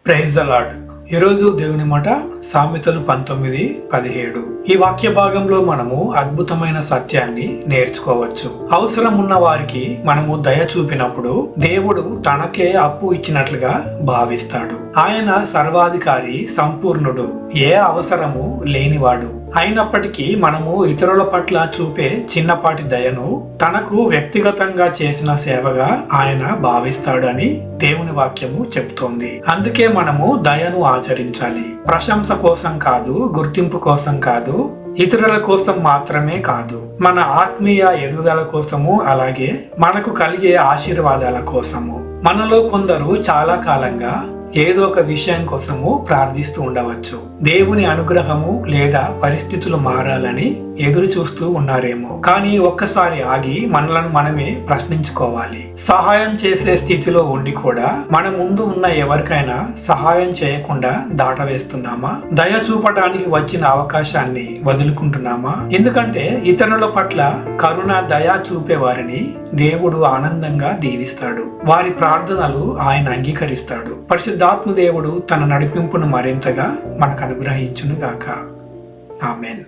Praise the lord. ఈరోజు దేవుని మాట సామెతలు 19:17. ఈ వాక్య భాగంలో మనము అద్భుతమైన సత్యాన్ని నేర్చుకోవచ్చు. అవసరం ఉన్న వారికి మనము దయ చూపినప్పుడు దేవుడు తనకే అప్పు ఇచ్చినట్లుగా భావిస్తాడు. ఆయన సర్వాధికారి, సంపూర్ణుడు, ఏ అవసరము లేనివాడు. అయినప్పటికీ మనము ఇతరుల పట్ల చూపే చిన్నపాటి దయను తనకు వ్యక్తిగతంగా చేసిన సేవగా ఆయన భావిస్తాడు అని దేవుని వాక్యము చెప్తోంది. అందుకే మనము దయను ఆచరించాలి. ప్రశంస కోసం కాదు, గుర్తింపు కోసం కాదు, ఇతరుల కోసం మాత్రమే కాదు, మన ఆత్మీయ ఎదుగుదల కోసము, అలాగే మనకు కలిగే ఆశీర్వాదాల కోసము. మనలో కొందరు చాలా కాలంగా ఏదో ఒక విషయం కోసము ప్రార్థిస్తూ ఉండవచ్చు. దేవుని అనుగ్రహము లేదా పరిస్థితులు మారాలని ఎదురు చూస్తూ ఉన్నారేమో. కానీ ఒక్కసారి ఆగి మనలను మనమే ప్రశ్నించుకోవాలి. సహాయం చేసే స్థితిలో ఉండి కూడా మన ముందు ఉన్న ఎవరికైనా సహాయం చేయకుండా దాటవేస్తున్నామా? దయ చూపడానికి వచ్చిన అవకాశాన్ని వదులుకుంటున్నామా? ఎందుకంటే ఇతరుల పట్ల కరుణ, దయ చూపే వారిని దేవుడు ఆనందంగా దీవిస్తాడు. వారి ప్రార్థనలు ఆయన అంగీకరిస్తాడు. పరిశుద్ధాత్మ దేవుడు తన నడిపింపును మరింతగా మనకు అనుగ్రహించును గాక. ఆమేన్.